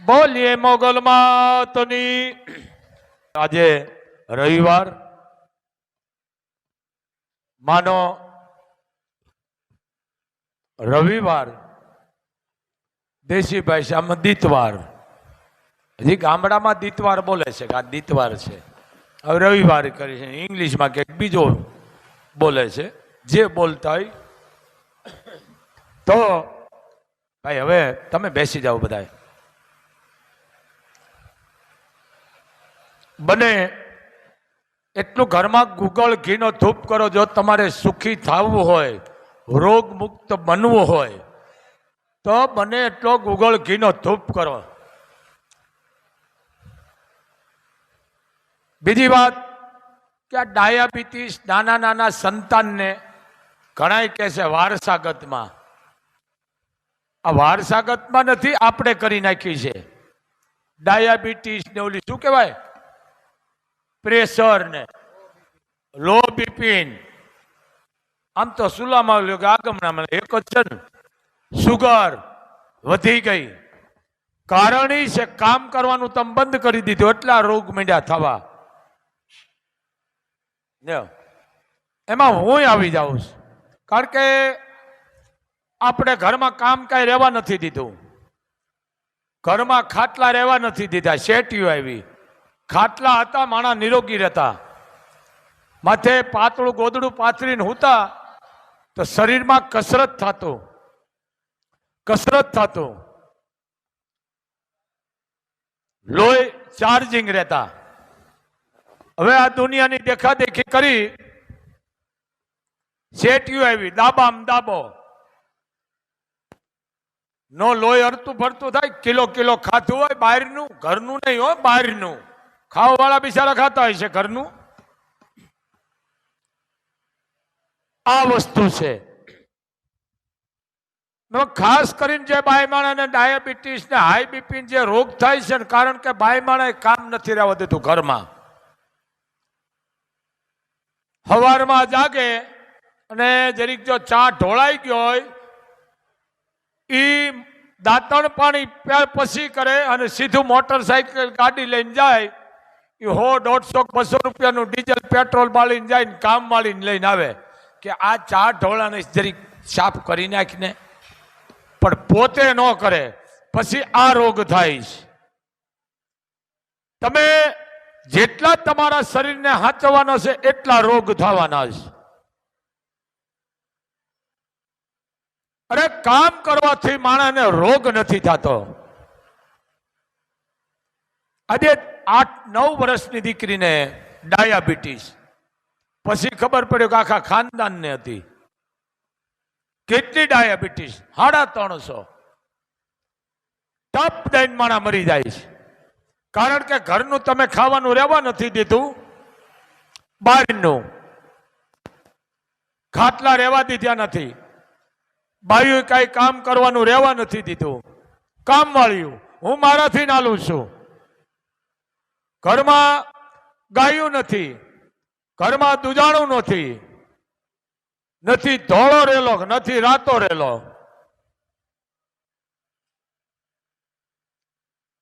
બોલીએ મોગલ માતની। આજે રવિવાર, માનો રવિવાર, દેશી ભાષામાં દીતવાર। હજી ગામડામાં દીતવાર બોલે છે કે આ દીતવાર છે, હવે રવિવાર કરે છે। ઇંગ્લિશમાં કંઈક બીજો બોલે છે, જે બોલતા હોય। તો ભાઈ હવે તમે બેસી જાઓ બધા। બને એટલું ઘરમાં ગુગળ ઘીનો ધૂપ કરો। જો તમારે સુખી થવું હોય, રોગ મુક્ત બનવું હોય, તો બને એટલો ગુગળ ઘીનો ધૂપ કરો। બીજી વાત કે આ ડાયાબિટીસ નાના નાના સંતાનને ઘણા કહે છે વારસાગતમાં। આ વારસાગતમાં નથી, આપણે કરી નાખી છે। ડાયાબિટીસ ને ઓલી શું કહેવાય, પ્રેશર ને લો બીપી, આમ તો સુલામાં લ્યો કે આગમનામાં એક જ છે ને, સુગર વધી ગઈ। કારણ એ છે કામ કરવાનું તમે બંધ કરી દીધું, એટલા રોગ માંડ્યા થવા। એમાં હું આવી જાઉં છું, કારણ કે આપણે ઘરમાં કામ કાંઈ રહેવા નથી દીધું। ઘરમાં ખાટલા રહેવા નથી દીધા, શેટીઓ આવી। ખાટલા હતા, માણા નિરોગી રહેતા। માથે પાતળું ગોદડું પાથરીને હુતા તો શરીરમાં કસરત થતું, લોહી ચાર્જિંગ રહેતા। હવે આ દુનિયાની દેખાદેખી કરી, શેટીઓ આવી, દાબામ દાબો, નો લોહી હરતું ફરતું થાય। કિલો કિલો ખાતું હોય બહારનું, ઘરનું નહીં હોય, બહારનું ખાવા વાળા બિચારા ખાતા હોય છે ઘરનું। આ વસ્તુ છે। ખાસ કરીને જે બાઈ માણસને ડાયાબિટીસ ને હાઈ બીપી જે રોગ થાય છે ને, કારણ કે બાઈ માણસ કામ નથી રહેવા દેતું ઘરમાં। સવારમાં જાગે અને જરીક જો ચા ઢોળાઈ ગયો હોય, ઈ દાંતણ પાણી પછી કરે અને સીધું મોટરસાઇકલ ગાડી લઈને જાય। એ 100, 150, 200 રૂપિયાનું ડીઝલ પેટ્રોલ બાળીને જાય ને કામ વાળીને લઈને આવે કે આ ચા ઢોળાને જરીક સાફ કરી નાખીને, પણ પોતે ન કરે, પછી આ રોગ થાય છે। તમે જેટલા તમારા શરીરને હાચવવાનો છે એટલા રોગ થવાના છે। અરે કામ કરવાથી માણસને રોગ નથી થતો। આજે 8-9 વર્ષની દીકરીને ડાયાબિટીસ, પછી ખબર પડ્યું કે આખા ખાનદાનને હતી। કેટલી ડાયાબિટીસ? 350। ટપ દઈને માણા મરી જાય છે, કારણ કે ઘરનું તમે ખાવાનું રહેવા નથી દીધું, બહારનું ખાટલા રહેવા દીધા નથી, બાયું કઈ કામ કરવાનું રહેવા નથી દીધું, કામ વાળ્યું હું મારાથી નાલું છું। ઘરમાં ગાયું નથી, ઘરમાં દુજાણું નથી ધોળો રેલો, નથી રાતો રેલો।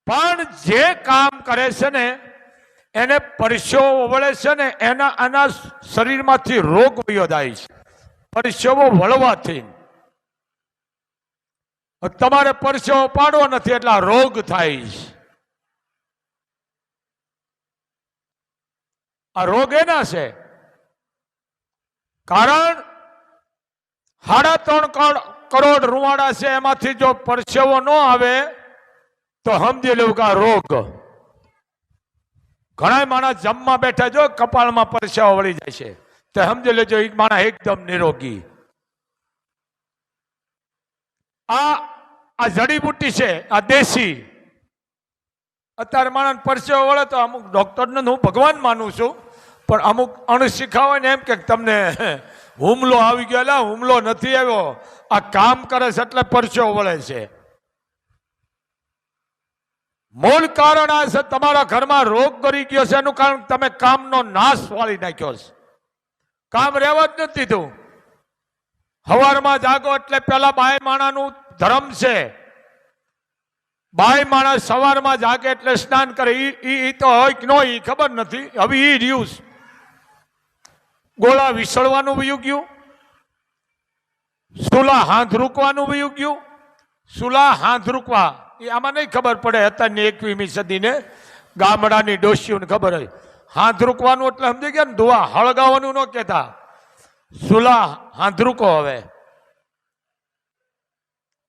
પણ જે કામ કરે છે ને એને પરસેવો વળે છે ને, આના શરીરમાંથી રોગ વયો જાય છે પરસેવો વળવાથી। તમારે પરસેવો પાડવો નથી એટલે રોગ થાય છે। આ રોગ એના છે કારણ 3.5 કરોડ રૂવાડા છે, એમાંથી જો પરસેવો ન આવે તો સમજી લેવું કે આ રોગ। ઘણા માણસ જમવા બેઠા જો કપાળમાં પરસેવો વળી જાય છે, તો સમજી લેજો એ માણસ એકદમ નિરોગી। આ જડીબુટ્ટી છે, આ દેશી। અત્યારે માણસ પરસેવો વળે તો અમુક ડોક્ટરને હું ભગવાન માનું છું, પણ અમુક અણશીખા હોય ને એમ કે તમને હુમલો આવી ગયો। હુમલો નથી આવ્યો, આ કામ કરે છે એટલે પરસેવો વળે છે। મૂળ કારણ આ છે, તમારા ઘરમાં રોગ કરી ગયો છે એનું કારણ તમે કામનો નાશ વાળી નાખ્યો છે। કામ રહેવા જ નથી દીધું। સવારમાં જાગો એટલે પેલા બાય માણાનું ધર્મ છે, બાઈ માણસ સવારમાં જાગે એટલે સ્નાન કરે. ઈ તો હોય કે ન ઈ ખબર નથી. હવે ઈ રહ્યું ગોળા વિસળવાનું વયું ગયું, સુલા હાથ રૂકવાનું વયું ગયું. સુલા હાથ રૂકવા એ આમાં નહીં ખબર પડે. અત્યારની 21મી સદીને ગામડાની ડોશીઓને ખબર હોય. હાથ રૂકવાનું એટલે સમજી ગયા ને, ધોવા હળગાવાનું ન કહેતા, સુલા હાથ રૂકો.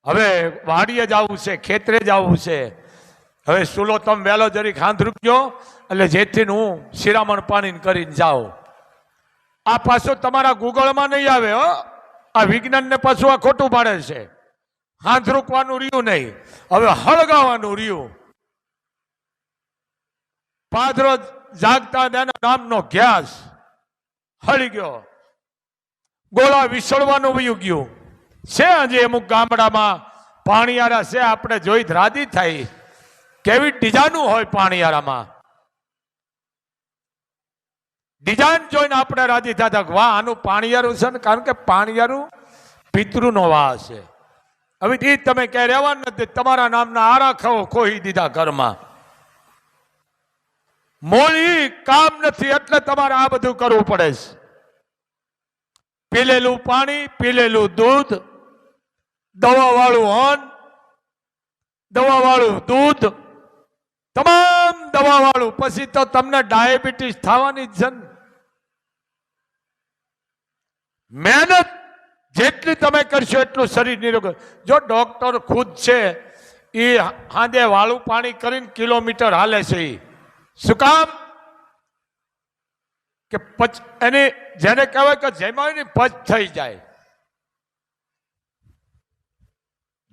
હવે વાડીએ જવું છે, ખેતરે જવું છે. હવે સુલો તમે વહેલો જરીક હાથ રૂકજો એટલે જેથી હું શિરામણ પાણી કરીને જાઉં. આ પાછું તમારા ગૂગલમાં નહીં આવે હો. આ વિજ્ઞાનને પાછું આ ખોટું પાડે છે. હાથ રૂકવાનું રહ્યું નહીં, હવે હળગાવાનું રહ્યું. પાદરો જાગતા એના નામનો ગેસ હળી ગયો. ગોળા વિસળવાનું વયું ગયું છે. હજી અમુક ગામડામાં પાણીયારા છે, આપણે જોઈ રાજી થાય કેવી ડિઝાઇન હોય પાણીયારામાં. ડિઝાઇન જોઈને આપણે રાજી થતા વાહ આનું પાણીયારું છે ને, કારણ કે પાણીયારું પિતૃનો વાહ છે. હવે એ તમે ક્યાં રહેવા નથી, તમારા નામના આરા ખાઓ ખોઈ દીધા ઘરમાં. મોળી કામ નથી એટલે તમારે આ બધું કરવું પડે છે. પીલેલું પાણી, પીલેલું દૂધ, દવાવાળું અન્ન, દવાવાળું દૂધ, તમામ દવાવાળું, પછી તો તમને ડાયાબિટીસ થવાની જ છે. મહેનત જેટલી તમે કરશો એટલું શરીર નિરોગ. જો ડોક્ટર ખુદ છે એ હાંજે વાળું પાણી કરીને કિલોમીટર હાલે છે. શું કામ? કે એની જેને કહેવાય કે જેમાં પચ થઈ જાય.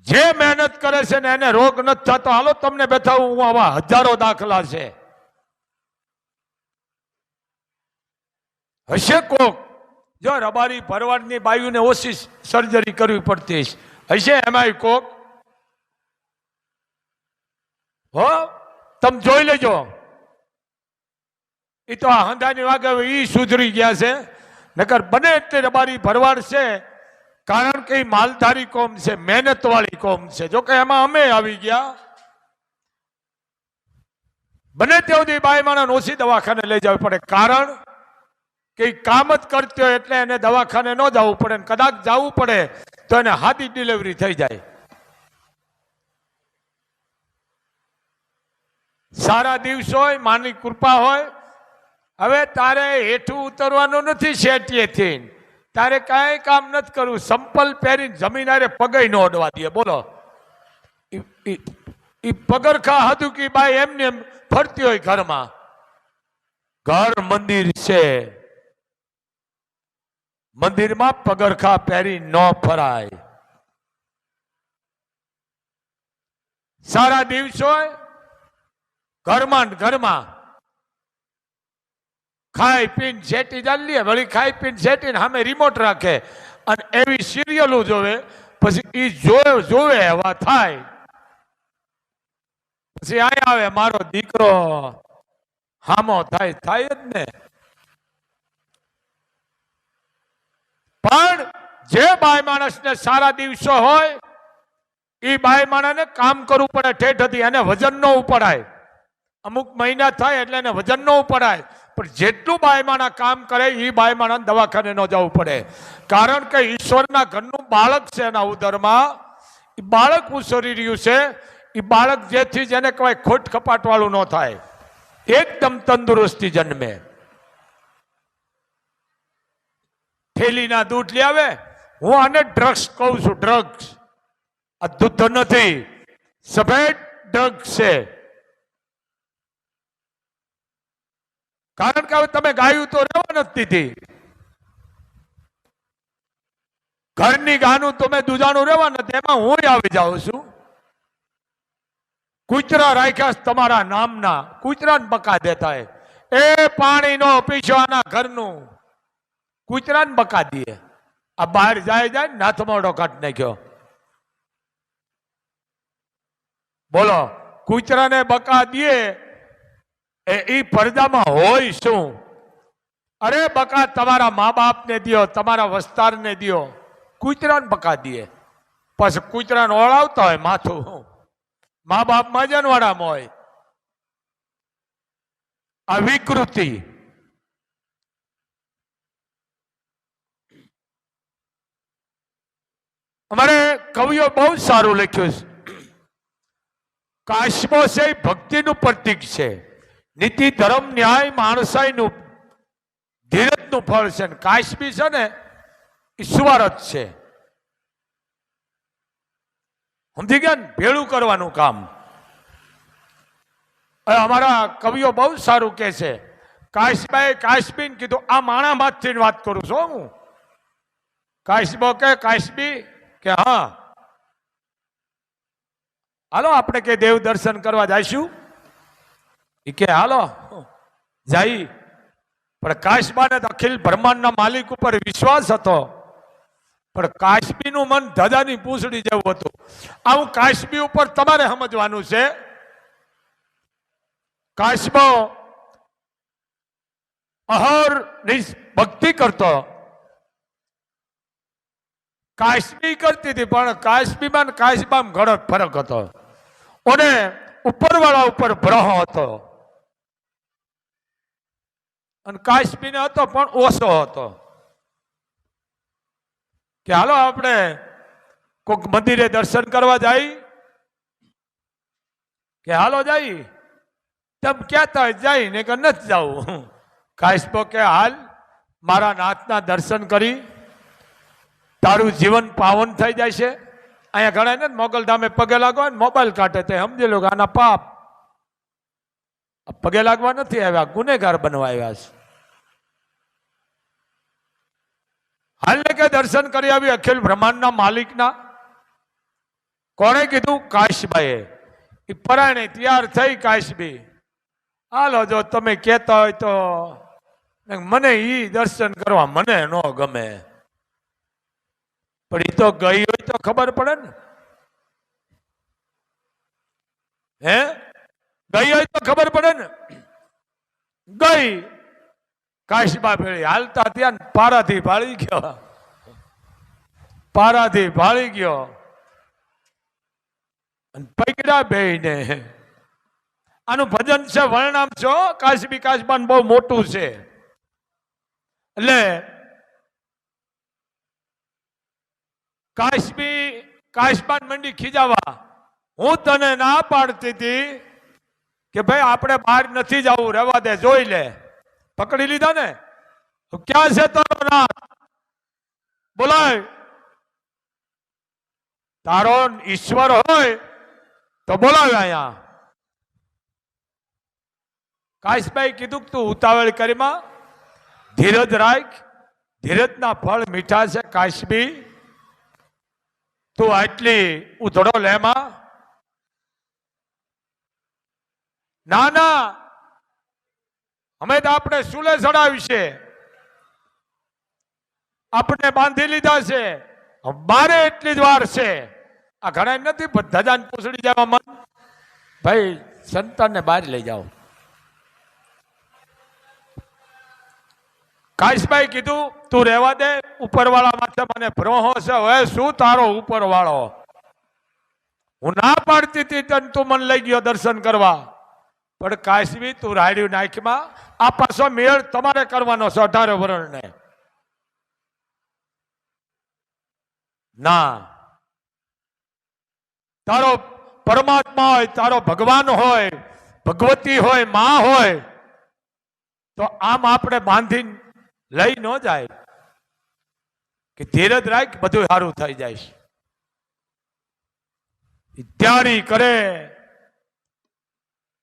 જે મહેનત કરે છે ને એને રોગ નથી થતો. હાલો તમને બતાવું, હું આવા હજારો દાખલા છે. હશે કોક જો રબારી ભરવાડની બાયુને ઓછી સર્જરી કરવી પડતી હશે એમાં કોક હો. તમે જોઈ લેજો. એ તો આ હંધાની વાગે એ સુધરી ગયા છે. નકર બને એટલે રબારી ભરવાડ છે, કારણ કે એ માલધારી કોમ છે, મહેનત વાળી કોમ છે. જો કે એમાં અમે આવી ગયા. બને ત્યાં સુધી બાઈ માણસ ઓછી દવાખાને લઈ જવી પડે, કારણ કે કામ જ કરતી હોય એટલે એને દવાખાને ન જવું પડે. કદાચ જવું પડે તો એને હાથી ડિલિવરી થઈ જાય. સારા દિવસ હોય, માની કૃપા હોય. હવે તારે હેઠું ઉતરવાનું નથી શેઠીએથી, તારે કાંઈ કામ નથી કરવું. સંપલ પહેરીને જમીન આરે પગે ન અડવા દે. બોલો, એ પગરખા હતું કે બાઈ એમને એમ ફરતી હોય ઘરમાં. ઘર મંદિર છે, મંદિરમાં પગરખા પહેરી ન ફરાય. સારા દિવસ હોય, ઘરમાં ખાઈ પીને શેટી ચાલી વળી, ખાઈ પીને શેટીને સામે રિમોટ રાખે અને એવી સિરિયલો જોવે. પછી એ જોવે એવા થાય. પછી અહીંયા આવે મારો દીકરો હામો થાય જ ને. પણ જે બાઈ માણસને સારા દિવસો હોય એ બાઈ માણસને કામ કરવું પડે. ઠેઠ હતી એને વજન ન ઉપડાય. અમુક મહિના થાય એટલે એને વજન ન ઉપડાય. પણ જેટલું બાઈ માણસ કામ કરે એ બાઈ માણસ દવાખાને ન જવું પડે. કારણ કે ઈશ્વરના ઘરનું બાળક છે, એના ઉદરમાં એ બાળક ઉછરી રહ્યું છે. એ બાળક જેથી જેને કહેવાય ખોટ ખપાટ વાળું ન થાય, એકદમ તંદુરસ્તી જન્મે. થેલીના દૂધ લઈ આવે. હું આને ડ્રગ્સ કહું છું. ડ્રગ્સ આ દૂધ નથી, સફેદ ડ્રગ્સ છે. કારણ કે હવે તમે ગાયું તો રહેવા નથી દીધી. ઘરની ગાનું તમે દૂધાનું રહેવા નથી. એમાં હું આવી જાઉં છું. કૂતરા રાખ્યા તમારા નામના, કૂતરાને બકા દેતા. એ પાણી નો પીછવાના ઘરનું કૂતરાને બકા દે. આ બહાર જાય નાથમોડો કાઢ નાખ્યો. બોલો, કૂતરાને બકા દે એ પડદામાં હોય શું? અરે બકા તમારા મા બાપને દિયો, તમારા વસ્તારને દિયો. કૂતરાને બકા દે. પછી કૂતરાને ઓળાવતા હોય માથું. મા બાપમાં જનવાડામાં હોય. આ વિકૃતિ. અમારે કવિઓ બહુ સારું લખ્યું છે. કાશ્મો છે ભક્તિનું પ્રતીક છે. નીતિ ધર્મ ન્યાય માણસાઈનું ધીરજનું ફળ છે. કાશ્મી છે ને ઈશ્વર જ છે. સમજી ગયા ને? ભેળું કરવાનું કામ. અમારા કવિઓ બહુ સારું કે છે. કાશબાએ કાશ્મીર કીધું. આ માણા માંથી વાત કરું છું હું. કાશબો કે કાશ્મી કે હા હાલો આપણે કે દેવ દર્શન કરવા જઈશું. એ કે હાલો જાય. પણ કાશબાને અખિલ બ્રહ્માંડના માલિક ઉપર વિશ્વાસ હતો. પણ કાશ્મીનું મન ધજાની પૂંછડી જેવું હતું. આવું કાશ્મી ઉપર તમારે સમજવાનું છે. કાશ્મો અહર ભક્તિ કરતો. કાશ્મી કરતી હતી પણ કાશ્મીમાં કાશ્બામાં ઘણો ફરક હતો. અને ઉપરવાળા ઉપર ભ્રહ હતો. અને કાશ્મીને હતો પણ ઓછો હતો. કે હાલો આપણે કોઈક મંદિરે દર્શન કરવા જાય. કે હાલો જાય. તમ કહેતા જાય ને કે નથી જવું. કાશ્મો કે હાલ મારા નાથના દર્શન કરી તારું જીવન પાવન થઈ જાય છે. અહીંયા ઘણા ને મોગલધામે પગે લાગવા ને મોબાઈલ કાઢે તે સમજી લો કે આના પાપ. પગે લાગવા નથી આવ્યા, ગુનેગાર બનવા આવ્યા છે. હાલને કે દર્શન કરી આવી અખિલ બ્રહ્માંડના માલિકના. કોણે કીધું? કાશબાએ. એ પરાણે તૈયાર થઈ કાશબી. હાલો જો તમે કહેતા હોય તો મને ઈ દર્શન કરવા મને ન ગમે. પણ એ તો ગઈ હોય તો ખબર પડે ને. હે ગઈ હોય તો ખબર પડે ને. ગઈ કાશબા ભેળી હાલતા ત્યાં પારાથી ભાળી ગયો. પારાથી ભાળી ગયો અને પકડા બેયને. આનું ભજન છે, વર્ણામ છો. કાશબી કાશબાન બહુ મોટું છે. એટલે કાશબી કાશબાન મંડી ખીજાવા. હું તને ના પાડતી હતી કે ભાઈ આપણે બહાર નથી જવું, રહેવા દે, જોઈ લે. પકડી લીધા ને. ક્યાં છે તારો નાથ? બોલાય. તારો ઈશ્વર હોય તો બોલાવે અહીંયા. કાશબાઈ કીધું કે તું ઉતાવળ કરીમાં ધીરજ રાખ. ધીરજના ફળ મીઠા છે કાશબી. તું આટલી ઉધડો લેમાં. ના ના અમે તો આપણે સુલે ચડાવી છે. આપણે બાંધી લીધા છે. બારે એટલી જ વાર છે. આ ઘણા નથી ધજાન પૂછડી જવા મન. ભાઈ સંતાનને બહાર લઈ જાઓ. કાશબાઈ કીધું તું રહેવા દે. ઉપરવાળા માથે મને ભ્રોહો છે. હવે શું તારો ઉપરવાળો? હું ના પાડતી હતી તને તું મને લઈ ગયો દર્શન કરવા. પણ કાશબી તું રાડ્યું નાખમાં. આ પાછો મેળ તમારે કરવાનો છે 18 વર્ષને. ના, તારો પરમાત્મા હોય, તારો ભગવાન હોય, ભગવતી હોય, માં હોય તો આમ આપણે બાંધીને લઈ ન જાય. કે ધીરજ રાખ, બધું સારું થઈ જાય. તૈયારી કરે.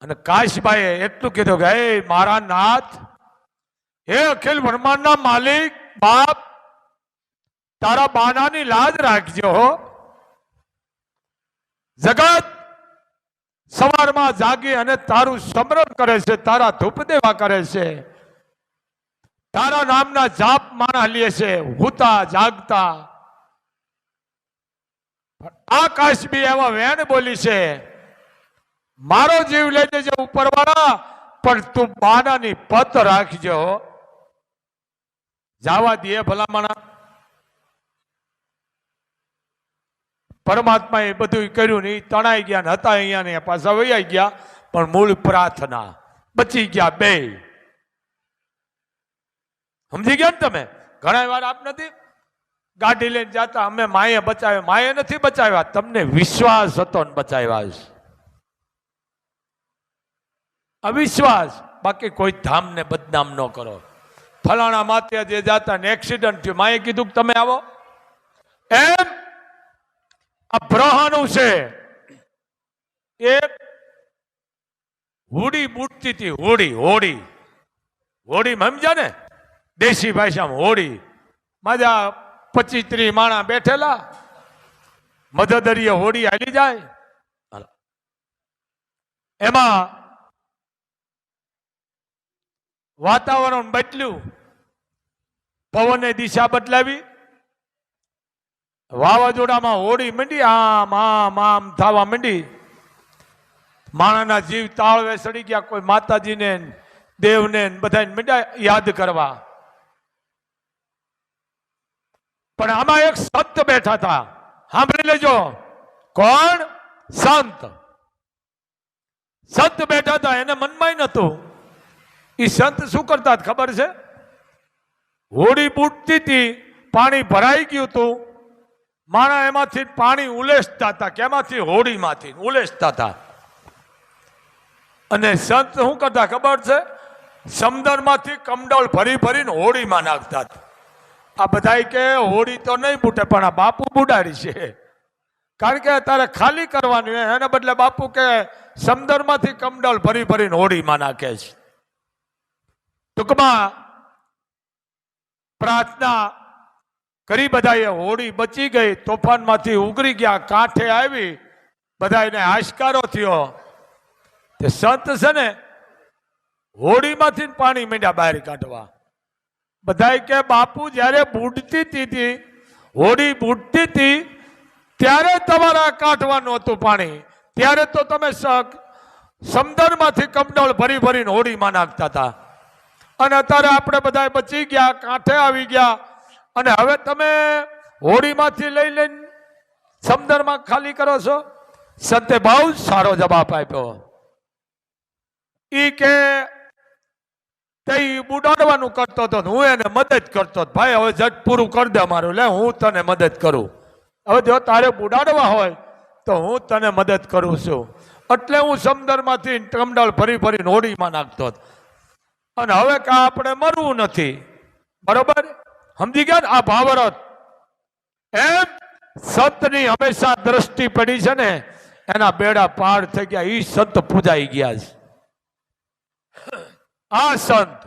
અને કાશબાએ એટલું કીધું કે હે મારા નાથ, હે અખિલ બ્રહ્માંડના માલિક બાપ, તારા બાનાની લાજ રાખજો. જગત સવારમાં જાગી અને તારું સ્મરણ કરે છે, તારા ધૂપ દેવા કરે છે, તારા નામના જાપ માણા લે છે, હુતા જાગતા. આ કાશબી એવા વેણ બોલી છે, મારો જીવ લઈ જજો ઉપરવાળા, પણ તું બાનાની પત રાખજો. જાવા દે ભલામણા. પરમાત્માએ બધું કર્યું ને એ તણાઈ ગયા ને હતા અહીંયા ને પાછા વૈયા ગયા, પણ મૂળ પ્રાર્થના બચી ગયા બે. સમજી ગયા ને તમે? ઘણા વાર આપ નથી ગાડી લઈને જતા, અમે માએ બચાવ્યા. માએ નથી બચાવ્યા, તમને વિશ્વાસ હતો ને બચાવ્યા છે. અવિશ્વાસ, બાકી કોઈ ધામને બદનામ ન કરો. ફલાણા માતે જે જાતા ને એક્સિડન્ટ થયું, માએ કીધું કે તમે આવો. એમ આ બ્રહ્મનું છે. એક હોડી બુટતી હતી, હોડી હોડી હોડીમાં સમજ્યા ને, દેશી ભાષામાં હોડી. મજા 25-30 માણા બેઠેલા, મદદરીએ હોડી હાલી જાય. એમાં વાતાવરણ બદલ્યું, પવને દિશા બદલાવી, વાવાઝોડામાં હોડી મંડી આમ આમ આમ થવા મંડી. માણાના જીવ તાળવે સડી ગયા. કોઈ માતાજીને દેવને બધાને મંડ્યા યાદ કરવા. પણ આમાં એક સંત બેઠા હતા, સાંભળી લેજો. કોણ? સંત. સંત બેઠા હતા, એને મનમાં નતું. એ સંત શું કરતા ખબર છે? હોડી બુટતી હતી, પાણી ભરાઈ ગયું હતું, માણા એમાંથી પાણી ઉલેસતા હતા. કેમાંથી? હોડીમાંથી ઉલેસતા હતા. અને સંત શું કરતા ખબર છે? સમુદ્રમાંથી કમડોળ ભરી ભરીને હોડીમાં નાખતા. આ બધા કે હોડી તો નહીં બૂટે, પણ આ બાપુ બુડાડી છે. કારણ કે અત્યારે ખાલી કરવાનું, એના બદલે બાપુ કે સમુદ્રમાંથી કમડોળ ભરી ભરીને હોડીમાં નાખે છે. ટૂંકમાં પ્રાર્થના કરી, બધાએ હોડી બચી ગઈ, તોફાનમાંથી ઉગરી ગયા, કાંઠે આવી, બધાને હાશકારો થયો. તે સંત છે ને હોડીમાંથી પાણી માંડ્યા બહાર કાઢવા. બધા કે બાપુ જ્યારે બુડતી હતી, હોડી બુડતી હતી, ત્યારે તમારા કાઢવાનું હતું પાણી. ત્યારે તો તમે સમુદ્રમાંથી કમડોળ ભરી ભરીને હોડીમાં નાખતા હતા. અને અત્યારે આપણે બધા બચી ગયા, કાંઠે આવી ગયા, અને હવે તમે હોડીમાંથી લઈ લઈને સમુદ્રમાં ખાલી કરો છો. સંતે બહુ સારો જવાબ આપ્યો. ઈ કે તે બુડાડવાનું કરતો હતો, હું એને મદદ કરતો. ભાઈ હવે જટ પૂરું કરી દે મારું, લે હું તને મદદ કરું. હવે જો તારે બુડાડવા હોય તો હું તને મદદ કરું છું. એટલે હું સમુદ્રમાંથી કમડોળ ભરી ભરીને હોડીમાં નાખતો. અને હવે કા આપણે મરવું નથી. બરોબર? સમજી ગયા ને આ ભાવરત? એમ સંતની હંમેશા દ્રષ્ટિ પડી છે ને, એના બેડા પાર થઈ ગયા. ઈ સંત પૂજાઈ ગયા છે. આ સંત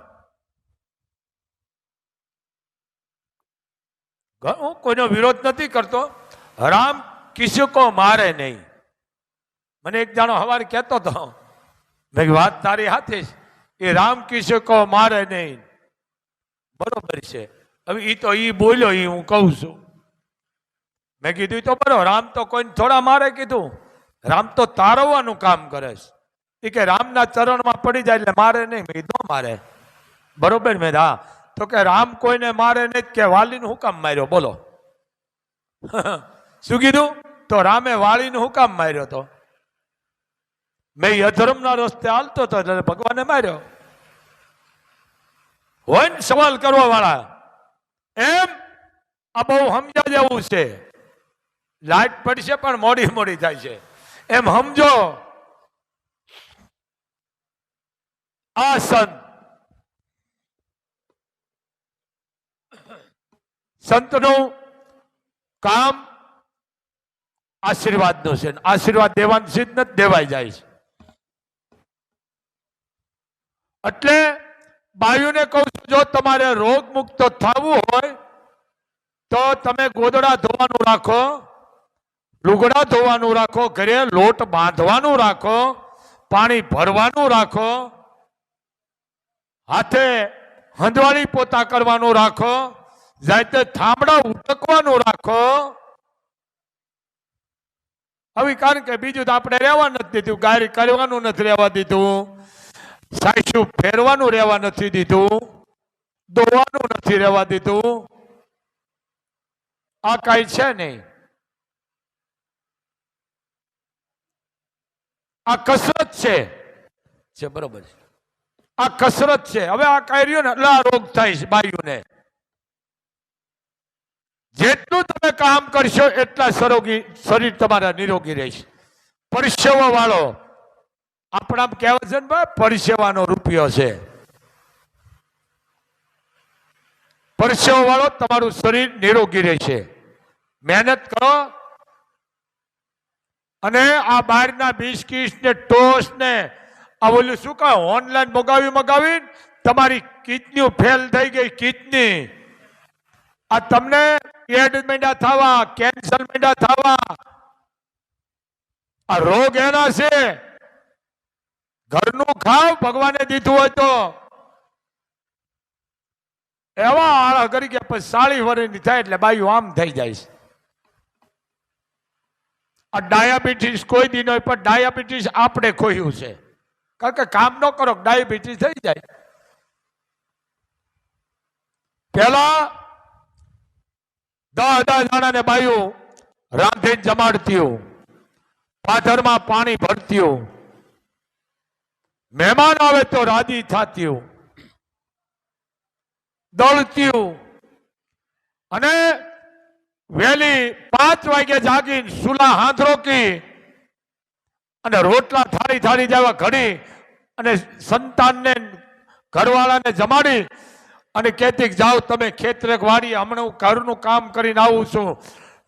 હું કોઈનો વિરોધ નથી કરતો. રામ કિસકો મારે નહીં. મને એક જાણો હવારે કહેતો હતો, મેં વાત તારી હાથે છે, એ રામ કિસકો મારે નહીં. બરોબર છે. હવે ઈ તો ઈ બોલ્યો, ઈ હું કહું છું. મેં કીધું તો બરો, રામ તો કોઈને થોડા મારે. કીધું રામ તો તારવવાનું કામ કરે છે. એ કે રામના ચરણમાં પડી જાય એટલે મારે નહીં. મેં ન મારે. બરોબર? મેં હા. તો કે રામ કોઈને મારે નહીં, કે વાલીને હું કામ માર્યો? બોલો. શું કીધું? તો રામે વાળીને હું કામ માર્યો? તો મેં અધર્મના રસ્તે હાલતો હતો એટલે ભગવાને માર્યો. હોય ને સવાલ કરવા વાળા. એમ આ બહુ સમજા જેવું છે. લાઈટ પડશે પણ મોડી મોડી થાય છે. એમ સમજો. આ સંતનું કામ આશીર્વાદનું છે. આશીર્વાદ દેવાનું સિદ્ધ નથી, દેવાઈ જાય છે. એટલે બાયુને કહું છું, જો તમારે રોગ મુક્ત થવું હોય તો તમે ગોદડા ધોવાનું રાખો, લુગડા ધોવાનું રાખો, ઘરે લોટ બાંધવાનું રાખો, પાણી ભરવાનું રાખો, હાથે હંધવાળી પોતા કરવાનું રાખો, જાતે થાંભડા ઉટકવાનું રાખો. હવે કારણ કે બીજું તો આપણે રહેવા નથી દીધું, ગાય કરવાનું નથી રહેવા દીધું, સાયસું ફેરવાનું રહેવા નથી દીધું, દોવાનું નથી રહેવા દીધું. આ કઈ છે નહીં. આ કસરત છે બરોબર છે, આ કસરત છે. હવે આ કર્યું ને એટલે આ રોગ થાય છે બાયુને. જેટલું તમે કામ કરશો એટલા શરીર તમારા નિરોગી રહેશે. પરસેવો વાળો આપણા કહેવત છે ને ભાઈ, પરસેવાનો રૂપિયો છે. પરસેવો વાળો તમારું શરીર નિરોગી રહેશે. મહેનત કરો. અને આ બહારના બિસ્કીટ ને ટોસ્ટ ને આ ઓલું શું કહે ઓનલાઈન મગાવી તમારી કિડની ફેલ થઈ ગઈ. કિડની આ તમને એડ મેંડા થવા, કેન્સર મેંડા થવા, આ રોગ એના છે. ઘરનું ખાવ ભગવાને દીધું હોય તો. એવા આળા કરી ગયા પછી 40 વર્ષની થાય એટલે બાયું આમ થઈ જાય છે. આ ડાયાબિટીસ કોઈ દી નહીં, પણ ડાયાબિટીસ આપણે ખોયું છે. કારણ કે કામ ન કરો ડાયાબિટીસ થઈ જાય. પેલા 10 જણાને બાયું રાંધીને જમાડતી, પાથરમાં પાણી ભરતી, મહેમાન આવે તો રાજી થતી, દોડતી. અને વહેલી 5 વાગે જાગીને સુલા હાથ રોકી અને રોટલા થાળી જેવા ઘડી અને સંતાનને ઘરવાળાને જમાડી અને કહેતી જાઓ તમે ખેતરે વાડીએ, હમણાં હું ઘરનું કામ કરીને આવું છું.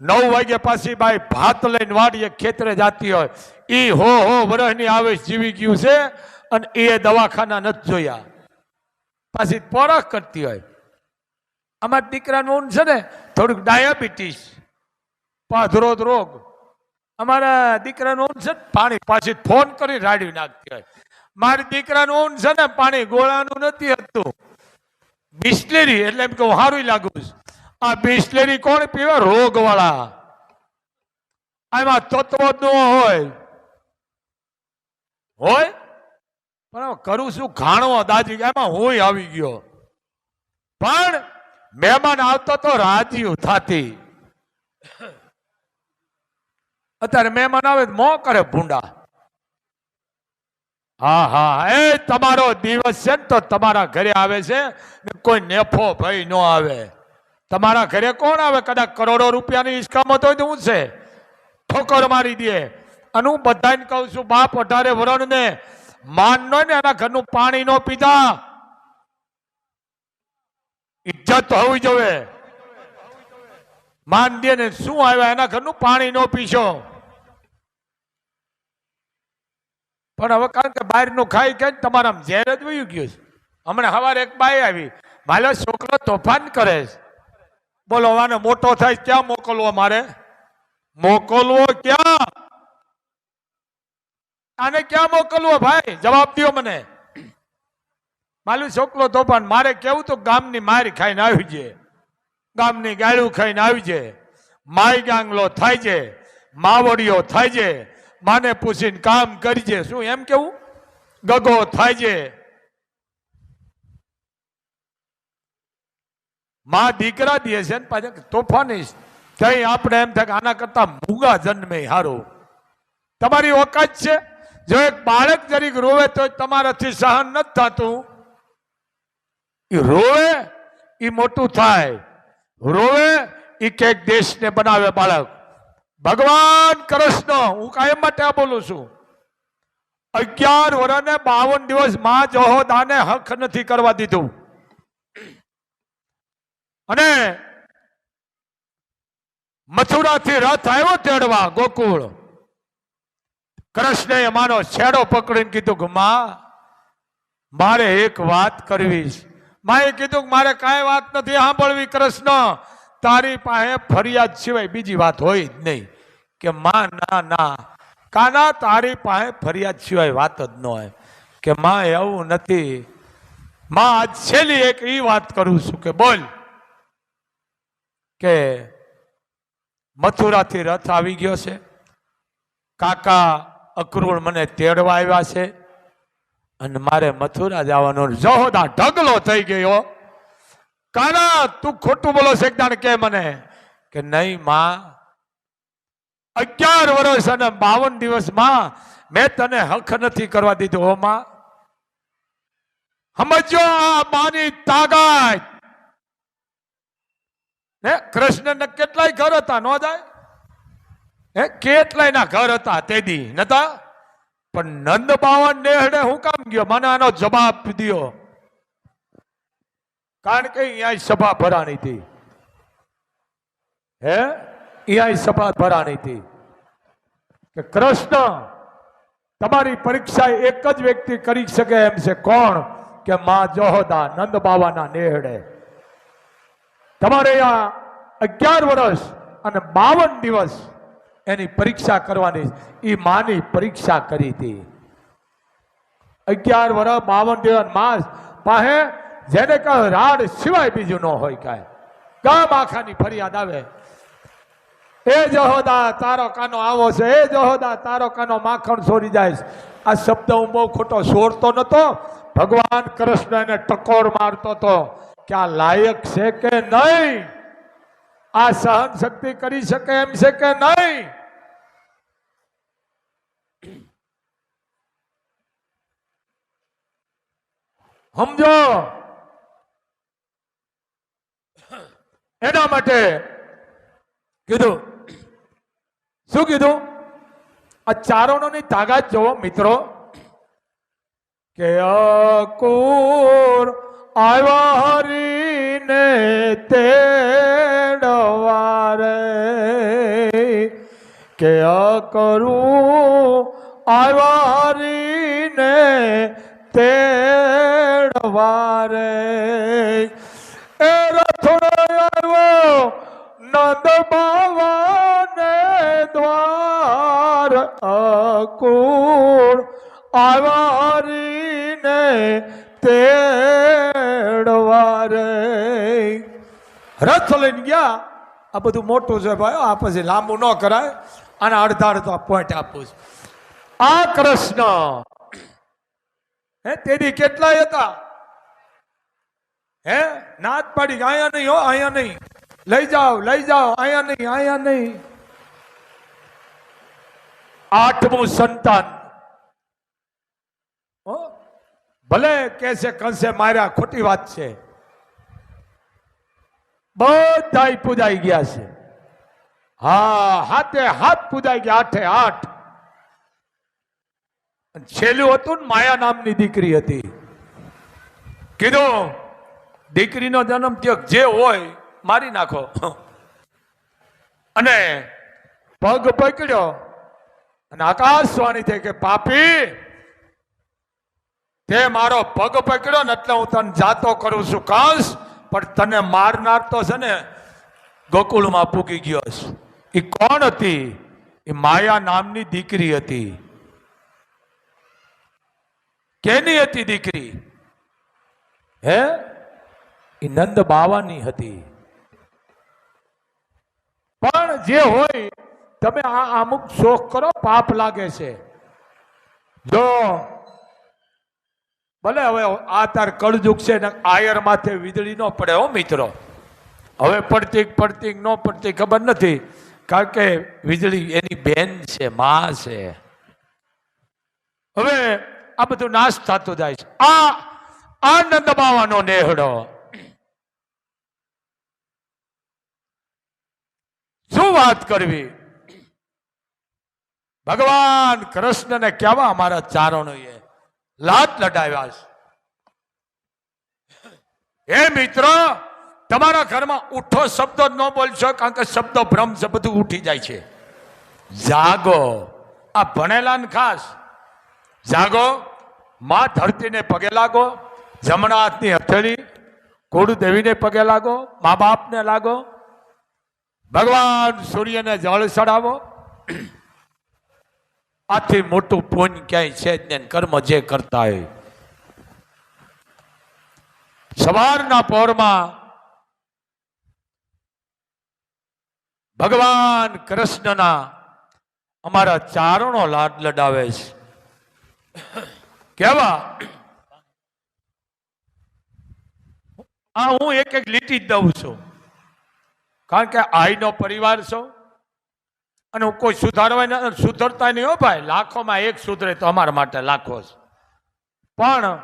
9 વાગે પાછી બાઈ ભાત લઈને વાડીએ ખેતરે જાતી હોય. ઈ હો વર્ષની આવેશ જીવી ગયું છે અને એ દવાખાના નથી જોયા. પાછી પરખ કરતી હોય. અમારા દીકરાનું છે ને થોડુંક ડાયાબિટીસ, પાથરો રોગ. અમારા દીકરાનું છે પાણી પાછી ફોન કરી રાડી નાખતી હોય. મારી દીકરાનું છે ને પાણી ગોળાનું નથી હતું, બિસ્લેરી. એટલે એમ કહું સારું લાગુ. આ બિસ્લેરી કોણ પીવે? રોગ વાળા. આમાં તત્વ ન હોય પણ કરું શું ઘાણો દાજી, એમાં હું આવી ગયો. પણ મહેમાન આવતો તો રાજી થતી. અત્યારે મહેમાન આવે મો કરે ભૂંડા. હા એ તમારો દિવસ છે ને તો તમારા ઘરે આવે છે ને કોઈ નેફો ભાઈ ન આવે. તમારા ઘરે કોણ આવે? કદાચ કરોડો રૂપિયાની ઇસ્કામત હોય તો હું છે ઠોકર મારી દે. અને હું બધાને કહું છું, બાપ 18 વર્ષ ને માન નો ને એના ઘરનું પાણી નો પીધા. ઇજ્જત હોવી જોઈએ. માન દે ને શું આવ્યા, એના ઘરનું પાણી નો પીશો. પણ હવે કારણ કે બહારનું ખાઈ ખાઈ તમારા ઝેર જ વયું ગયું છે. હમણાં સવારે એક બાઈ આવી, મારો છોકરો તોફાન કરે છે. બોલો આને મોટો થાય ક્યાં મોકલવો? મારે મોકલવો ક્યાં? આને ક્યાં મોકલવો ભાઈ? જવાબ દો મને. માલું છોકરો તોફાન. મારે કેવું તો ગામની મારી ખાઈને આવી છે, ગામની ગાળું ખાઈને આવી છે, માય ગાંગલો થાય છે, માવડીઓ થાય છે, માને પૂછીને કામ કરજે. શું એમ કેવું? ગગો થાય છે. માં દીકરા દે છે ને પાછા તોફાની. કઈ આપણે એમ થાય આના કરતા મૂગા જન્મે હારું. તમારી ઓકાત છે? જો એક બાળક જરીક રોવે તો તમારાથી સહન નથી થતું. એ રોવે એ મોટું થાય, રોવે એ કઈક દેશને બનાવે બાળક. ભગવાન કૃષ્ણ, હું કાયમ માટે આ બોલું છું, 11 વર્ષ ને 52 દિવસ માં જહોદાને હક નથી કરવા દીધું. અને મથુરાથી રથ આવ્યો તેડવા ગોકુળ. કૃષ્ણએ માનો છેડો પકડીને કીધું કે માં મારે એક વાત કરવી. માએ કીધું કે મારે કાંઈ વાત નથી સાંભળવી. કૃષ્ણ, તારી પાસે ફરિયાદ સિવાય બીજી વાત હોય જ નહીં. કે માં ના કાના, તારી પાસે ફરિયાદ સિવાય વાત જ ન હોય. કે માં એવું નથી. માં આજ છેલ્લી એક એ વાત કરું છું કે બોલ. કે મથુરાથી રથ આવી ગયો છે, કાકા અક્રૂર મને તેડવા આવ્યા છે અને મારે મથુરા જવાનો. જહોદા ઢગલો થઈ ગયો. કાના તું ખોટું બોલો છે કે મને? કે નહીં માં, 11 વર્ષ અને 52 દિવસમાં મેં તને હક નથી કરવા દીધું હો માં. સમજો આ માની તાકાત. કૃષ્ણ ને કેટલાય ઘર હતા નો જાય, કેટલાય ના ઘર હતા તેદી નતા, પણ નંદ બાવન નેહડે હું કામ ગયો? મને આનો જવાબ દો. કારણ કે અહીંયા સભા ભરાણી હતી, અહીંયા સભા ભરાણી હતી કે કૃષ્ણ તમારી પરીક્ષા એક જ વ્યક્તિ કરી શકે એમ છે. કોણ? કે માં જહોદા નંદ બાવાના નેહડે. તમારે આ 11 વર્ષ અને 52 દિવસ એની પરીક્ષા કરવાની, એ માની પરીક્ષા કરી હતી. 11 વર્ષ 52 દિવસ માસ પાસે જેને કહે રાડ સિવાય બીજું ન હોય કાંઈ. ગામ આખાની ફરિયાદ આવે, એ જહોદા તારો કાનો આવો છે, એ જહોદા તારો કાનો માખણ સોરી જાય. આ શબ્દ હું બહુ ખોટો સોરતો નતો. ભગવાન કૃષ્ણ એને ટકોર મારતો હતો કે આ લાયક છે કે નહીં, આ સહન શક્તિ કરી શકે એમ છે કે નહીં. સમજો. એના માટે કીધું. શું કીધું? આ ચારણોની તાકાત જોવો મિત્રો, કે અકુર આવ્યા હરીને તેડવારે, કે અકરું આવ્યા હરીને તેડવારે. એ રથડો આવ્યો નંદ બાવાને દ્વાર, અકુર આવ્યા હરીને તેડવારે. રથ લઈને ગયા. આ બધું મોટું છે ભાઈ, આ પછી લાંબુ ન કરાય, અને અડધા અડધા પોઈન્ટ આપું છું. આ કૃષ્ણ તેની કેટલાય હતા, નાદ પાડી અહીંયા નહીં હો, અહીંયા નહીં, લઈ જાઓ લઈ જાઓ, અહીંયા નહીં અહીંયા નહીં. 8મું સંતાન. ભલે કે છે કંસે માર્યા, ખોટી વાત છે. બધા પૂજાઈ ગયા છે. હા, હાથે હાથ પૂજાઈ ગયા, 8 છેલ્લું હતું ને માયા નામની દીકરી હતી. કીધું દીકરીનો જન્મ થયો, જે હોય મારી નાખો. અને પગ પકડ્યો અને આકાશવાણી થઈ કે પાપી, તે મારો પગ પકડ્યો ને એટલે હું તને જાતો કરું છું કંસ, પણ તને મારનાર તો છે ને ગોકુળમાં પૂગી ગયો છે. એ કોણ હતી? એ માયા નામની દીકરી હતી. કેની હતી દીકરી? એ નંદ બાવાની હતી. પણ જે હોય, તમે આ અમુક શોખ કરો, પાપ લાગે છે. જો ભલે હવે આ તાર કળજુગ છે ને, આયર માથે વીજળી ન પડે હો મિત્રો. હવે પડતી ન પડતી ખબર નથી, કારણ કે વીજળી એની બેન છે, માં છે. હવે આ બધું નાશ થતું જાય છે. આ નંદ બાવાનો નેહડો. શું વાત કરવી? ભગવાન કૃષ્ણને કહેવા અમારા ચારણોએ લાત લડાવ્યા છે. હે મિત્રો, તમારા ઘરમાં ઉઠો શબ્દો ન બોલશો, કારણ કે શબ્દો ભ્રમ છે, બધું ઉઠી જાય છે. જાગો. આ ભણેલા ને ખાસ જાગો. માં ધરતીને પગે લાગો, જમણા હાથની હથેળી કુળદેવીને પગે લાગો, મા બાપને લાગો, ભગવાન સૂર્યને જળ ચડાવો. આથી મોટું પુણ્ય ક્યાંય છે જ નહીં. કર્મ જે કરતા હોય, સવારના પહોરમાં ભગવાન કૃષ્ણના અમારા ચારણો લાડ લડાવે છે. કેવા? આ હું એક એક લીટી જ દઉં છું, કારણ કે આઈનો પરિવાર છો, અને કોઈ સુધરતા નહીં હો ભાઈ, લાખોમાં એક સુધરે તો અમારા માટે લાખો છે. પણ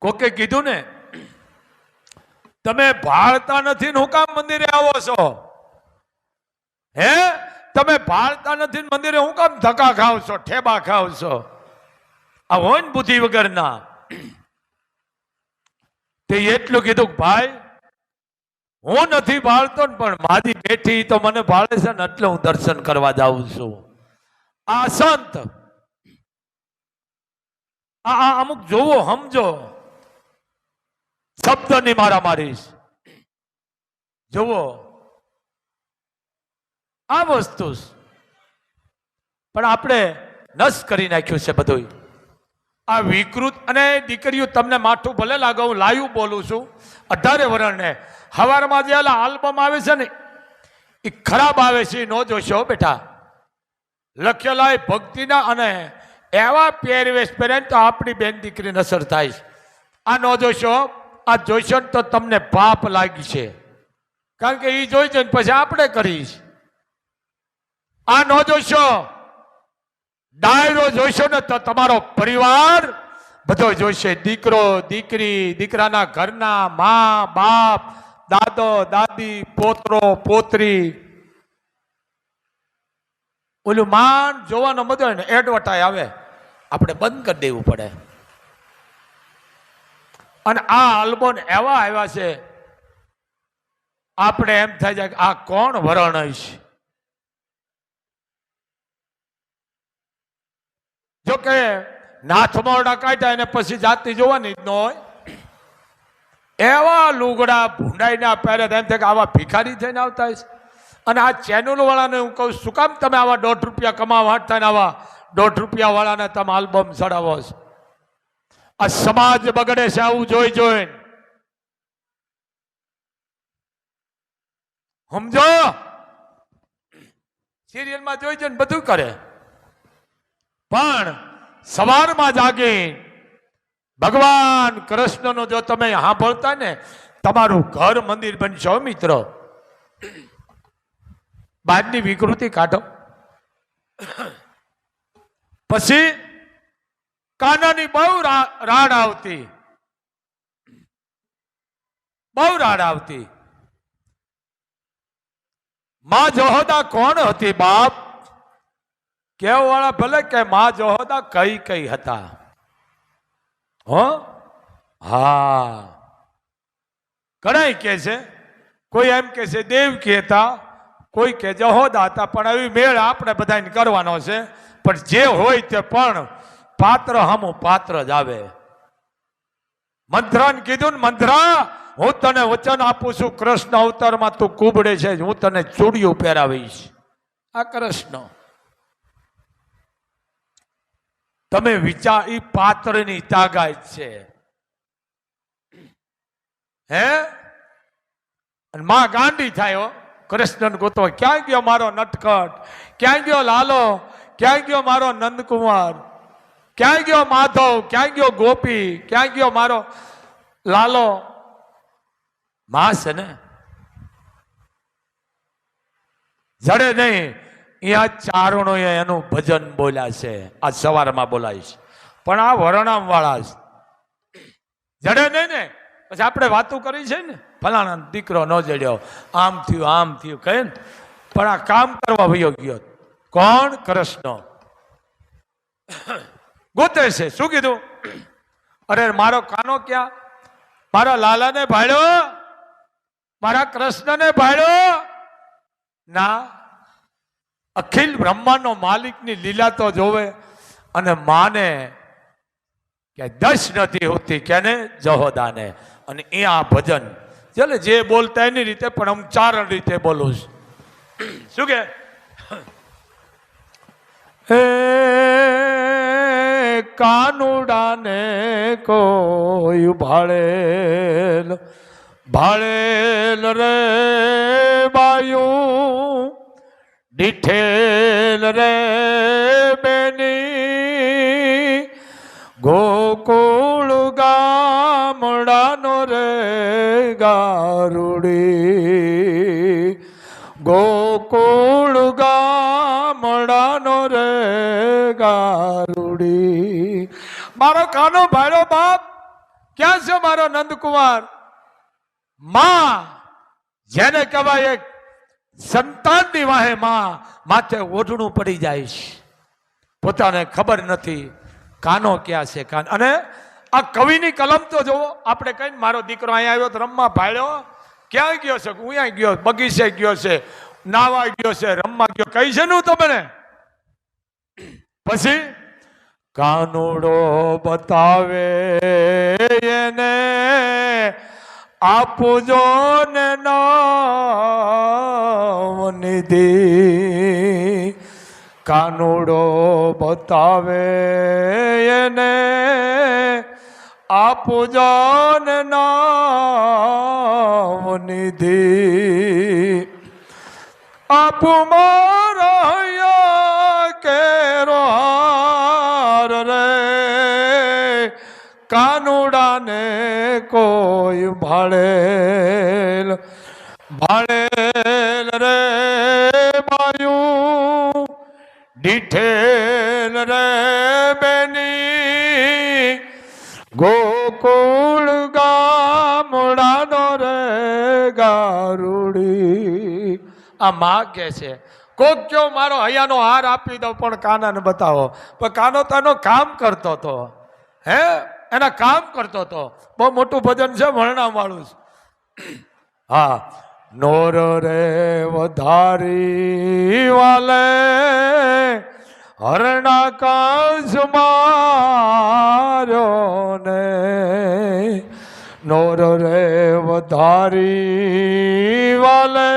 કોકે કીધું ને, તમે ભાળતા નથી ને હું કામ મંદિરે આવો છો? હે, તમે ભાળતા નથી ને મંદિરે હું કામ ધક્કા ખાવ છો, ઠેબા ખાવ છો? આ હોય ને બુદ્ધિ વગરના. તે એટલું કીધું કે ભાઈ હું નથી ભાળતો ને, પણ મારી બેઠી તો મને ભાળે છે ને, એટલે હું દર્શન કરવા જાઉં છું. આ સંત આ અમુક જોવો, સમજો, શબ્દની મારા મારીશ. જોવો આ વસ્તુ, પણ આપણે નસ કરી નાખ્યું છે બધું. આ વિકૃત. અને દીકરીઓ, તમને માઠું ભલે લાગે, હું લાયું બોલું છું. 18 વર્ષને સવારમાં જે આલ્બમ આવે છે ને, એ ખરાબ આવે છે, એ ન જોશો બેટા. લખેલા ભક્તિના અને એવા પહેરવેશ પહેરે તો આપણી બેન દીકરીને અસર થાય. આ ન જોશો. આ જોઈશો ને તો તમને પાપ લાગશે, કારણ કે એ જોઈ જઈને પછી આપણે કરીશ. આ ન જોશો. ડાયરો જોઈશો ને તો તમારો પરિવાર બધો જોઈશે. દીકરો, દીકરી, દીકરાના ઘરના મા બાપ, દાદો દાદી, પોતરો પોતરી. ઓલું માન જોવાનો બધો ને એડવર્ટાઈઝ આવે, આપણે બંધ કરી દેવું પડે. અને આ આલ્બમ એવા આવ્યા છે, આપણે એમ થાય છે કે આ કોણ વરણ છે. જો કે નાથ મોરડા કાઢ્યા એને પછી જાતિ જોવાની જ ન હોય. એવા લુગડા ભૂંડાઈના પહેરે, એમ થાય કે આવા ભિખારી થઈને આવતા છે. અને આ ચેનલ વાળાને હું કહું, શું કામ તમે આવા 1.5 રૂપિયા કમાવા હતા ને આવા 1.5 રૂપિયા વાળાને તમે આલ્બમ ચડાવો છો? આ સમાજ બગડે છે આવું જોઈ જોઈને. સમજો, સિરિયલમાં જોઈ જોઈને બધું કરે. પણ સવારમાં જાગી ભગવાન કૃષ્ણનો જો તમે સાંભળતા ને, તમારું ઘર મંદિર બનશો મિત્રો. બહારની વિકૃતિ કાઢો. પછી કાનાની બહુ રાડ આવતી, બહુ રાડ આવતી. માં જહોદા કોણ હતી બાપ? કેવા વાળા ભલે કે માં જહોદા કઈ કઈ હતા. હો, હા, ઘણા કે છે. કોઈ એમ કે છે દેવકી હતા, કોઈ કે જહોદા હતા. પણ એવી મેળ આપણે બધાને કરવાનો છે. પણ જે હોય તે પણ પાત્ર હમું પાત્ર જ આવે. મંથરાને કીધું ને, મંથરા હું તને વચન આપું છું, કૃષ્ણ અવતારમાં તું કુબડે છે, હું તને ચૂડિયું પહેરાવીશ. આ કૃષ્ણ તમે વિચાર, ઈ પાત્રની તાકાત છે. હે, અને માં ગાંડી થાય. કૃષ્ણને ગોતો, ક્યાં ગયો મારો નટખટ? ક્યાં ગયો લાલો? ક્યાં ગયો મારો નંદકુમાર? ક્યાં ગયો માધવ? ક્યાં ગયો ગોપી? ક્યાં ગયો મારો લાલો? માં છે ને, જડે નહીં. અહીંયા ચારણો એનું ભજન બોલ્યા છે, આ સવારમાં બોલાય છે. પણ આ વરણામ વાળા જડે નહીં ને, પછી આપણે વાતો કરી છે ને, ફલાણા દીકરો ન જડ્યો, આમ થયું આમ થયું કહે ને. પણ આ કામ કરવા વયો ગયો. કોણ? કૃષ્ણ ગોતે છે. શું કીધું? અરે મારો કાનો ક્યાં? મારા લાલાને ભાડ્યો, મારા કૃષ્ણને ભાડ્યો ના. અખિલ બ્રહ્માંડનો માલિકની લીલા તો જોવે. અને માને કે દશ નથી હોતી, કેને? જહોદાને. અને અહીંયા ભજન ચાલે, જે બોલતા એની રીતે, પણ હું ચારણ રીતે બોલું છું. શું કે? હે કાનુડાને કોઈ ભાળેલ, ભાળેલ રે બાયું, દીઠેલ રે બેની, ગોકુળ ગામડાનો રે ગારુડી. ગોકુળ ગામડાનો રે ગારુડી. મારો કાનો ભાઈડો બાપ ક્યાં છે? મારો નંદકુમાર. માં જેને કહેવાય એક સંતાનની વાહે માં માથે ઓઢણું પડી જાય છે, પોતાને ખબર નથી કાનો ક્યાં છે. કાન અને આ કવિની કલમ તો જોવો. આપણે કહીને મારો દીકરો અહીંયા આવ્યો તો રમવા ભાડ્યો, ક્યાં ગયો છે? હું અહીંયા ગયો, બગીચે ગયો છે, નાવા ગયો છે, રમવા ગયો. કઈ છે નું તમને? પછી કાનુડો બતાવે એને આપજો ને નવનિધિ. કાનુડો બતાવે એને આપજો ને નવનિધિ. આપુ મારા કેરો હાર રે, કાનુડાને કોઈ ભાળેલ ભાળેલ રે બાયું, દીઠેલ રે બેની, ગોકુળ ગામડાનો રે ગારુડી. આ માં કે છે કોક કયો મારો હૈયાનો હાર આપી દો પણ કાનાને બતાવો. પણ કાનો તાનો કામ કરતો હતો, હે એના કામ કરતો હતો. બહુ મોટું ભજન છે, વર્ણમ વાળું છે. હા, નોર રે વધારી વાલે હરણા કાંસ માર્યો ને, નોર રે વધારી વાલે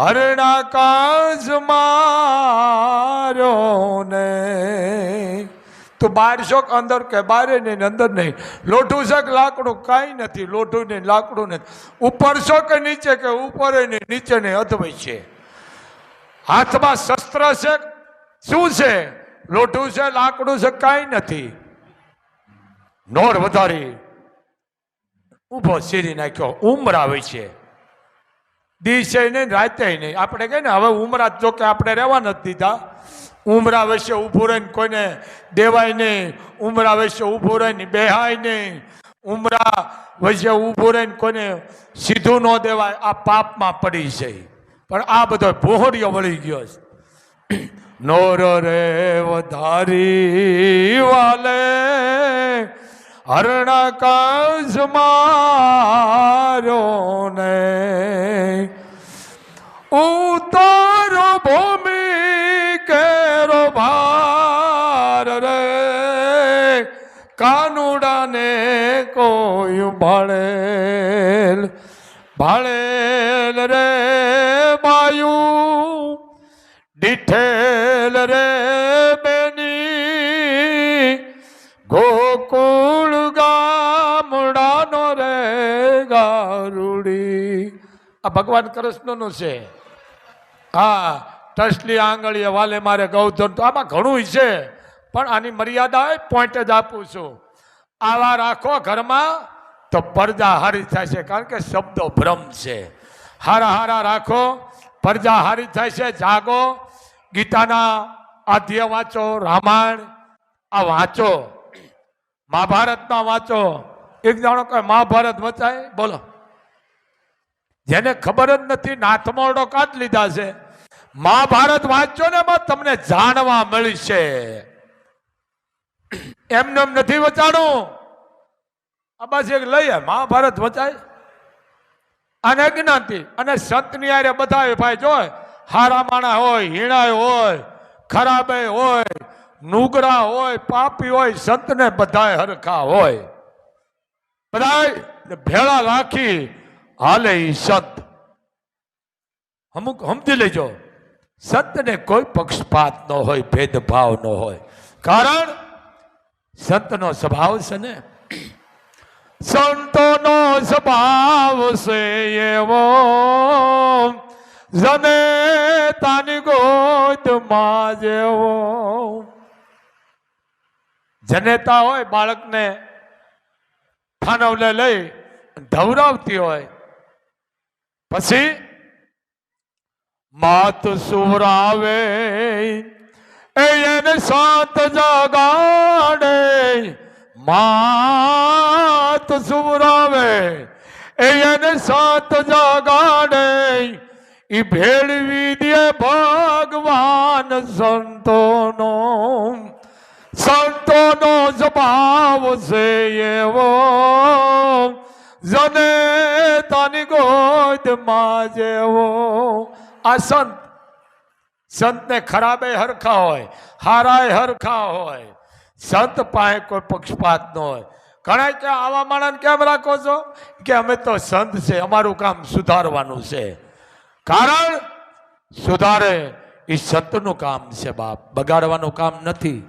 હરણા કાંસ માર્યો ને. તો બાર શોક અંદર કે બારે નહીં, અંદર નહીં. લોઠું છે કે લાકડું? કાંઈ નથી. લોઠું નહીં, લાકડું નથી. ઉપર છો કે નીચે કે ઉપર નહીં, નીચે નહીં, અધવય છે. હાથમાં શસ્ત્ર છે, શું છે? લોઠું છે, લાકડું છે, કાંઈ નથી. નોર વધારી ઉભો શીરી નાખ્યો. ઉમરાવે છે, દિવસે નહીં, રાતે નહીં. આપણે કહીએ ને હવે ઉમરા જો કે આપણે રહેવા નથી દીધા. ઉમરા વચ્ચે ઊભું રહીને કોઈને દેવાય નહીં, ઉમરા વચ્ચે ઊભું રહીને બેહાય નહીં, ઉમરા વચ્ચે ઊભું રહીને કોઈને સીધું ન દેવાય. આ પાપમાં પડી છે. પણ આ બધો ભોહરિયો વળી ગયો છે. નોર રે વધારી વાલે હરણા કાંસ માર્યો ને, ઉતારો ભૂમિ કેરો ભાર રે, કાનુડાને કોઈ ભાળેલ ભાળેલ રે બાયું, દીઠેલ રે બેની, ગોકુળ ગામડાનો રે ગારુડી. આ ભગવાન કૃષ્ણનું છે. હા, ટસલી આંગળીએ વાલે મારે ગૌધન. તો આમાં ઘણું છે, પણ આની મર્યાદા પોઈન્ટ જ આપું છું. આવા રાખો ઘરમાં તો પરજા હારી થાય છે, કારણ કે શબ્દો ભ્રમ છે. હારા હારા રાખો, પરજા હારી થાય છે. જાગો, ગીતાના આધ્ય વાંચો, રામાયણ આ વાંચો, મહાભારતમાં વાંચો. એક જાણો કે મહાભારત વચાય? બોલો. જેને ખબર જ નથી નાથમોરડો કાઢ લીધા છે. મહાભારત વાંચો ને એમાં તમને જાણવા મળશે. એમને નથી વચાણું. આ બસ એક લઈએ મહાભારત વચાય અને જ્ઞાતિ અને સંતની આરે બધા ભાઈ જોય. હારા માણા હોય, હીણાય હોય, ખરાબે હોય, નુગરા હોય, પાપી હોય, સંતને બધાય હરખા હોય. બધાય ભેળા રાખી હાલે ઈ સંત. અમુક સમજી લેજો, સંતને કોઈ પક્ષપાત ન હોય, ભેદભાવ ન હોય. કારણ સંતનો સ્વભાવ છે ને, સંતોનો સ્વભાવ છે એવો, જનેતાની ગોદમાં જેવો. જનેતા હોય, બાળકને થાનવલે લઈ ધવરાવતી હોય, પછી માત સુવરાવે એને સાત જગાડે, માત સુવરાવે એને સાત જગાડે, ઈ ભેળવી દે ભગવાન સંતોનો, સંતોનો સ્વભાવ છે એવો, જને તાની ગોદમાં જેવો. આ સંતને ખરાબે હરખા હોય, હારાય હરખા હોય. સંત પાસે કોઈ પક્ષપાત ન હોય. ઘણા કે આવા માણસ કેમ રાખો છો? કે અમે તો સંત છે, અમારું કામ સુધારવાનું છે. કારણ સુધારે એ સંતનું કામ છે બાપ, બગાડવાનું કામ નથી.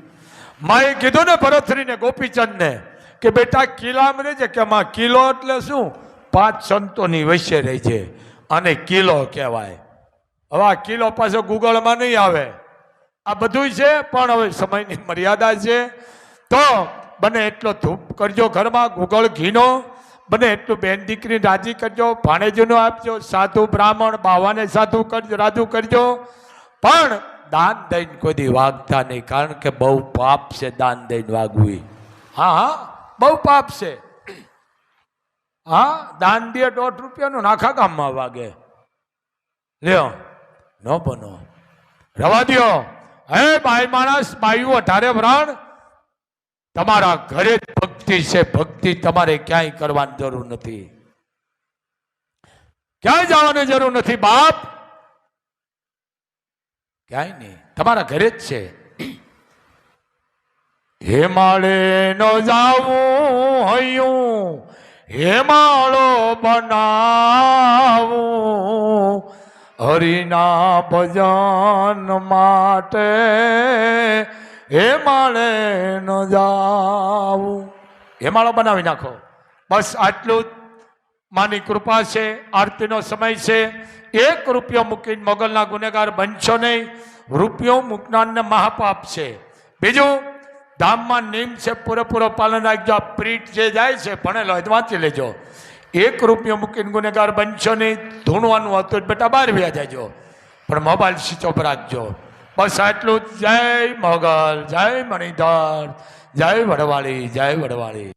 માએ કીધું ને ભરતરીને, ગોપીચંદને કે બેટા કિલ્લામાં રહેજે. કે માં કિલ્લો એટલે શું? 5 સંતોની વચ્ચે રહે છે અને કિલ્લો કહેવાય. હવે આ કિલ્લો પાછો ગૂગલમાં નહીં આવે. આ બધું છે પણ હવે સમયની મર્યાદા છે. તો બને એટલો ધૂપ કરજો ઘરમાં, ગૂગલ ઘીનો. બને એટલું બેન દીકરી રાજી કરજો, ભાણેજનો આપજો, સાધુ બ્રાહ્મણ બાવાને સાધુ કરજો, રાજુ કરજો. પણ દાન દઈને કોઈ દી વાગતા નહીં, કારણ કે બહુ પાપ છે દાન દઈને વાગવું. હા હા, બહુ પાપ છે. હા, દાન દે 1.5 રૂપિયાનું નાખા ગામમાં વાગે. લ્યો ન બનો, રવા દ્યો. હે બાઈ માણસ, બાયું 18 વરાણ, તમારા ઘરે જ ભક્તિ છે. ભક્તિ તમારે ક્યાંય કરવાની જરૂર નથી, ક્યાંય જવાની જરૂર નથી બાપ, ક્યાંય નહીં, તમારા ઘરે જ છે. હેમાળે ન જાવું હૈયું, હેમાળો બનાવું, હરિના ભજન માટે હેમાળે ન જાવું. હેમાળો બનાવી નાખો. બસ આટલું જ માની કૃપા છે. આરતીનો સમય છે. 1 રૂપિયો મૂકીને મોગલના ગુનેગાર બનશો નહીં. રૂપિયો મૂકનારને મહાપાપ છે. બીજું, ધામમાં નિયમ છે, પૂરેપૂરો પાલન રાખજો. આ પ્રીટ જે જાય છે ભણેલો હોય વાંચી લેજો. 1 રૂપિયો મૂકીને ગુનેગાર બનશો નહીં. ધૂણવાનું હતું બેટા બહાર વ્યા જાયજો, પણ મોબાઈલ સ્વિચ ઓફ રાખજો. બસ આટલું જ. જય મોગલ, જય મણિધર, જય વડવાળી, જય વડવાળી.